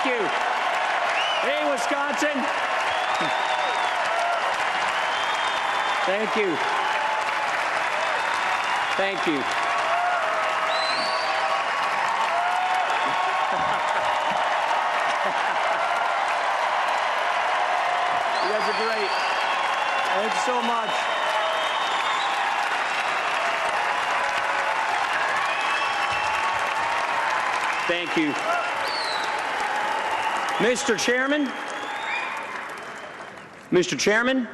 Thank you. Hey, Wisconsin. Thank you. Thank you. You guys are great. Thanks so much. Thank you. Mr. Chairman,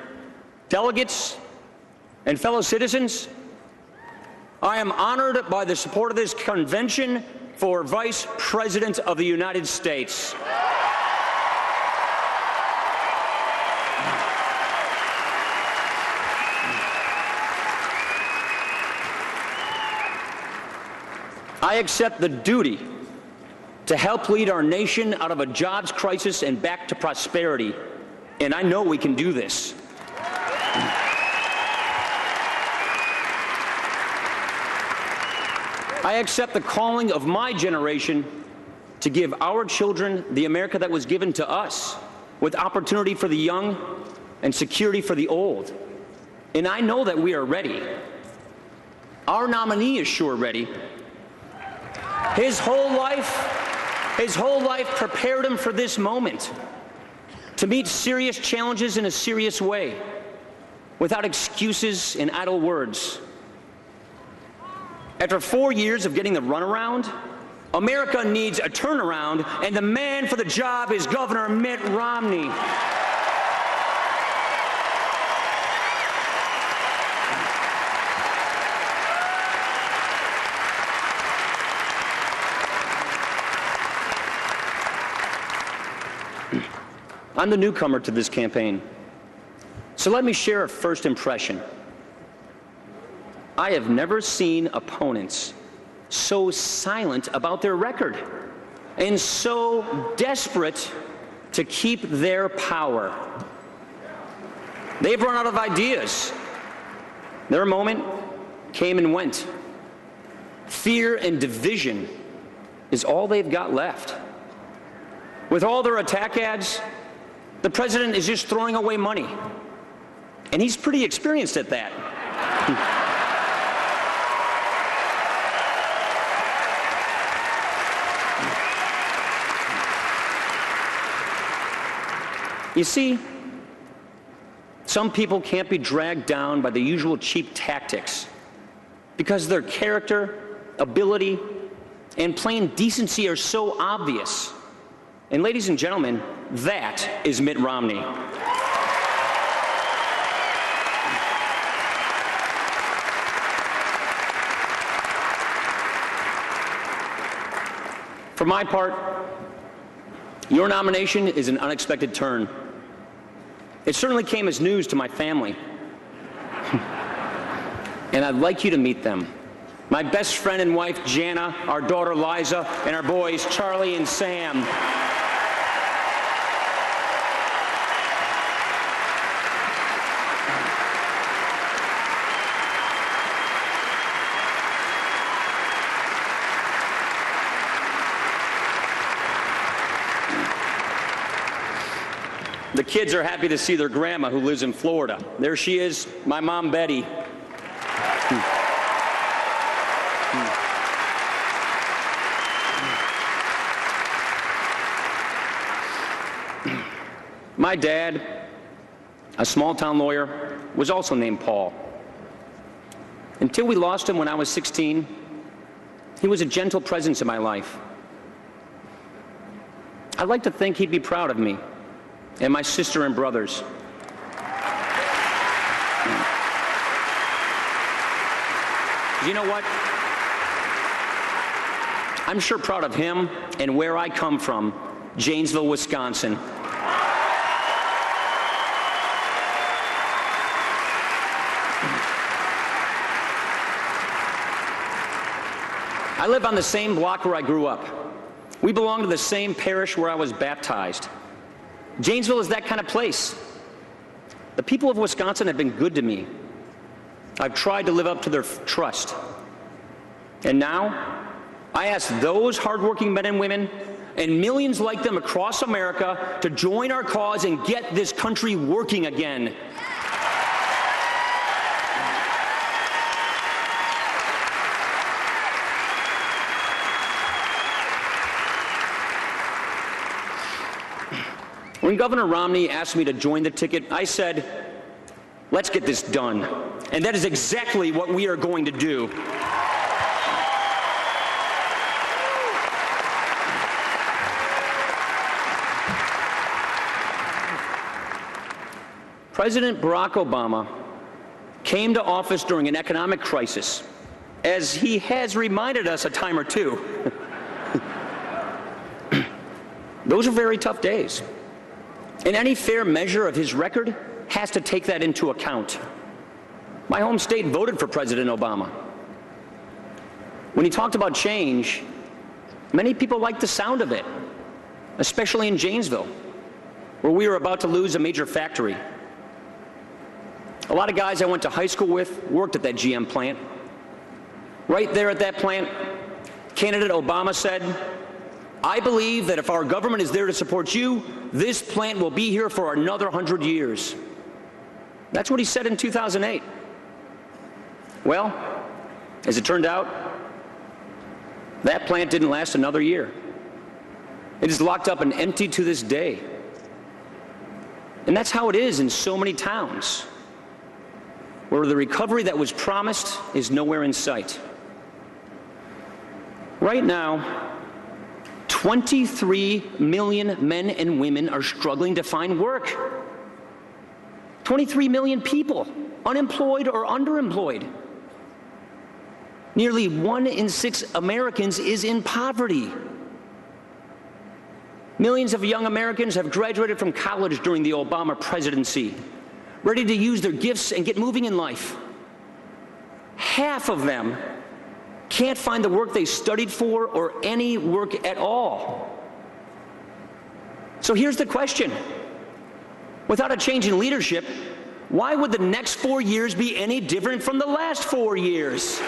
delegates, and fellow citizens, I am honored by the support of this convention for Vice President of the United States. I accept the duty to help lead our nation out of a jobs crisis and back to prosperity, and I know we can do this. I accept the calling of my generation to give our children the America that was given to us, with opportunity for the young and security for the old. And I know that we are ready. Our nominee is sure ready. His whole life prepared him for this moment, to meet serious challenges in a serious way, without excuses and idle words. After 4 years of getting the runaround, America needs a turnaround, and the man for the job is Governor Mitt Romney. I'm the newcomer to this campaign, so let me share a first impression. I have never seen opponents so silent about their record and so desperate to keep their power. They've run out of ideas. Their moment came and went. Fear and division is all they've got left. With all their attack ads, the president is just throwing away money, and he's pretty experienced at that. You see, some people can't be dragged down by the usual cheap tactics because their character, ability, and plain decency are so obvious. And ladies and gentlemen, that is Mitt Romney. For my part, your nomination is an unexpected turn. It certainly came as news to my family. And I'd like you to meet them. My best friend and wife, Jana, our daughter, Liza, and our boys, Charlie and Sam. The kids are happy to see their grandma, who lives in Florida. There she is, my mom, Betty. My dad, a small-town lawyer, was also named Paul. Until we lost him when I was 16, he was a gentle presence in my life. I'd like to think he'd be proud of me and my sister and brothers. You know what? I'm sure proud of him and where I come from, Janesville, Wisconsin. I live on the same block where I grew up. We belong to the same parish where I was baptized. Janesville is that kind of place. The people of Wisconsin have been good to me. I've tried to live up to their trust. And now, I ask those hardworking men and women and millions like them across America to join our cause and get this country working again. When Governor Romney asked me to join the ticket, I said, let's get this done. And that is exactly what we are going to do. President Barack Obama came to office during an economic crisis, as he has reminded us a time or two. Those are very tough days. And any fair measure of his record has to take that into account. My home state voted for President Obama. When he talked about change, many people liked the sound of it, especially in Janesville, where we were about to lose a major factory. A lot of guys I went to high school with worked at that GM plant. Right there at that plant, candidate Obama said, I believe that if our government is there to support you, this plant will be here for another 100 years. That's what he said in 2008. Well, as it turned out, that plant didn't last another year. It is locked up and empty to this day. And that's how it is in so many towns, where the recovery that was promised is nowhere in sight. Right now, 23 million men and women are struggling to find work. 23 million people, unemployed or underemployed. Nearly 1 in 6 Americans is in poverty. Millions of young Americans have graduated from college during the Obama presidency, ready to use their gifts and get moving in life. Half of them can't find the work they studied for or any work at all. So here's the question. Without a change in leadership, why would the next 4 years be any different from the last 4 years?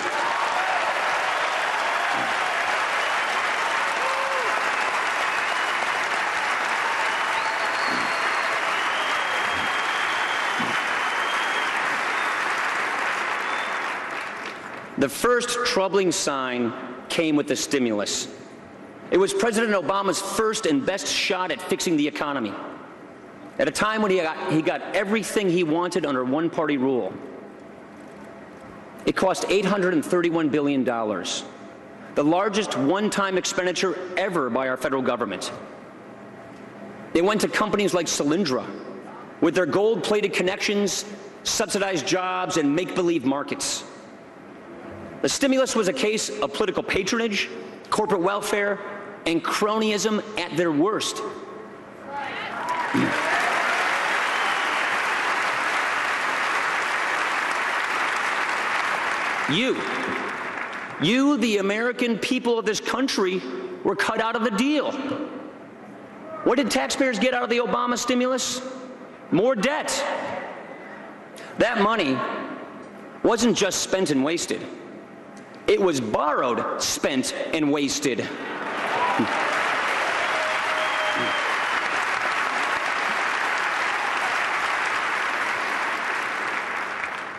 The first troubling sign came with the stimulus. It was President Obama's first and best shot at fixing the economy, at a time when he got everything he wanted under one-party rule. It cost $831 billion, the largest one-time expenditure ever by our federal government. It went to companies like Solyndra, with their gold-plated connections, subsidized jobs, and make-believe markets. The stimulus was a case of political patronage, corporate welfare, and cronyism at their worst. You, the American people of this country, were cut out of the deal. What did taxpayers get out of the Obama stimulus? More debt. That money wasn't just spent and wasted. It was borrowed, spent, and wasted.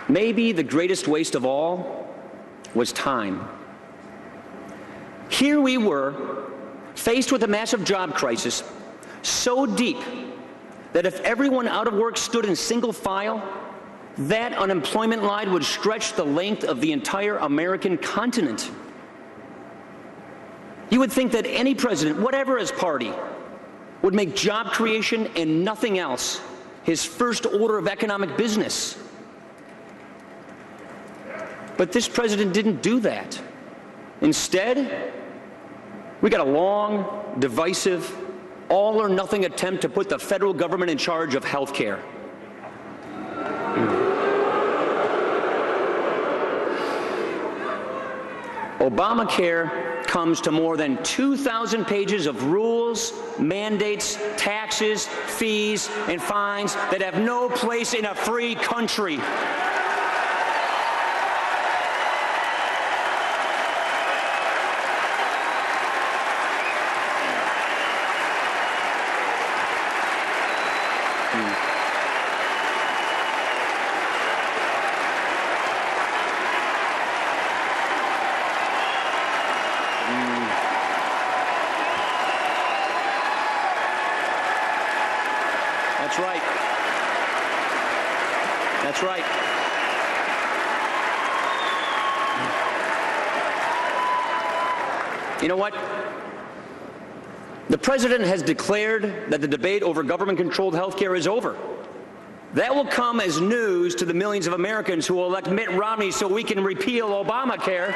Maybe the greatest waste of all was time. Here we were, faced with a massive job crisis, so deep that if everyone out of work stood in single file, that unemployment line would stretch the length of the entire American continent. You would think that any president, whatever his party, would make job creation and nothing else his first order of economic business. But this president didn't do that. Instead, we got a long, divisive, all-or-nothing attempt to put the federal government in charge of health care. Obamacare comes to more than 2,000 pages of rules, mandates, taxes, fees, and fines that have no place in a free country. That's right. You know what? The president has declared that the debate over government-controlled health care is over. That will come as news to the millions of Americans who will elect Mitt Romney so we can repeal Obamacare.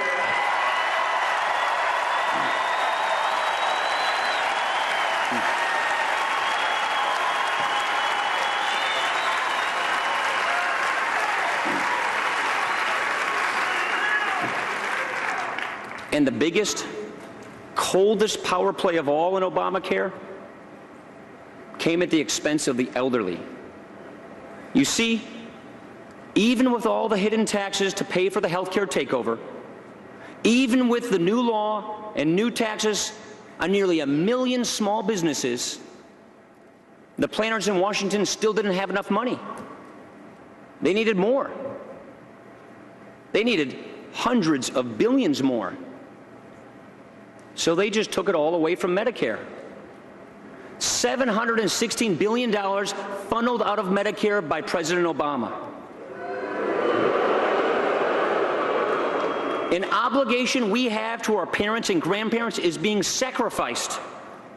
And the biggest, coldest power play of all in Obamacare came at the expense of the elderly. You see, even with all the hidden taxes to pay for the health care takeover, even with the new law and new taxes on nearly 1 million small businesses, the planners in Washington still didn't have enough money. They needed more. They needed hundreds of billions more. So they just took it all away from Medicare. $716 billion funneled out of Medicare by President Obama. An obligation we have to our parents and grandparents is being sacrificed,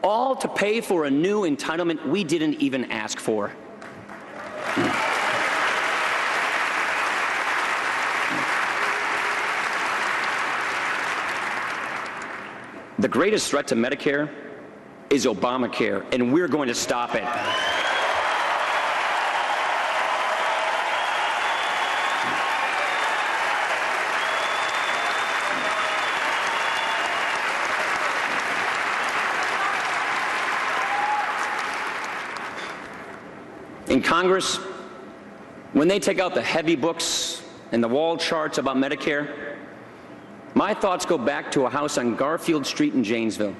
all to pay for a new entitlement we didn't even ask for. The greatest threat to Medicare is Obamacare, and we're going to stop it. In Congress, when they take out the heavy books and the wall charts about Medicare, my thoughts go back to a house on Garfield Street in Janesville.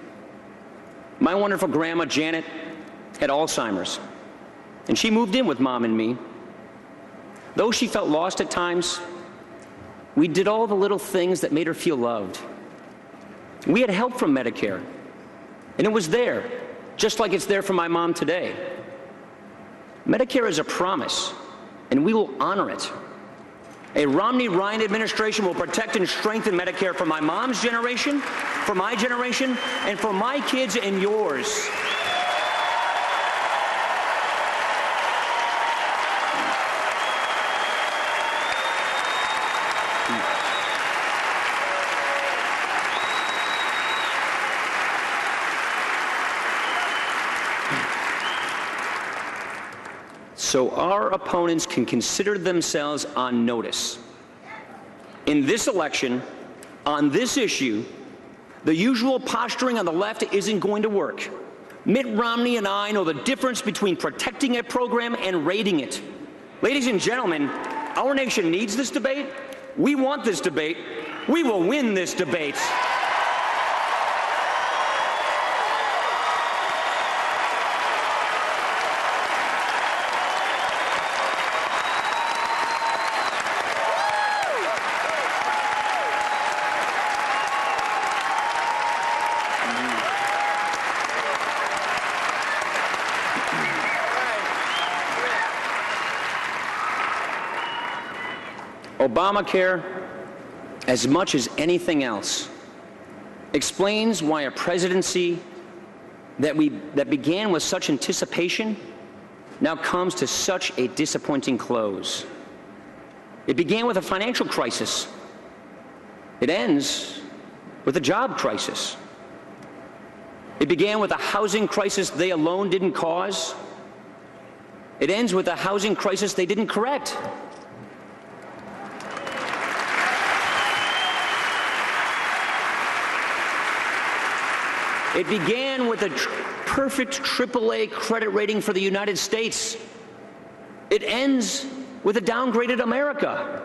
My wonderful grandma, Janet, had Alzheimer's, and she moved in with Mom and me. Though she felt lost at times, we did all the little things that made her feel loved. We had help from Medicare, and it was there, just like it's there for my mom today. Medicare is a promise, and we will honor it. A Romney-Ryan administration will protect and strengthen Medicare for my mom's generation, for my generation, and for my kids and yours. So our opponents can consider themselves on notice. In this election, on this issue, the usual posturing on the left isn't going to work. Mitt Romney and I know the difference between protecting a program and raiding it. Ladies and gentlemen, our nation needs this debate. We want this debate. We will win this debate. Obamacare, as much as anything else, explains why a presidency that began with such anticipation now comes to such a disappointing close. It began with a financial crisis. It ends with a job crisis. It began with a housing crisis they alone didn't cause. It ends with a housing crisis they didn't correct. It began with a perfect AAA credit rating for the United States. It ends with a downgraded America.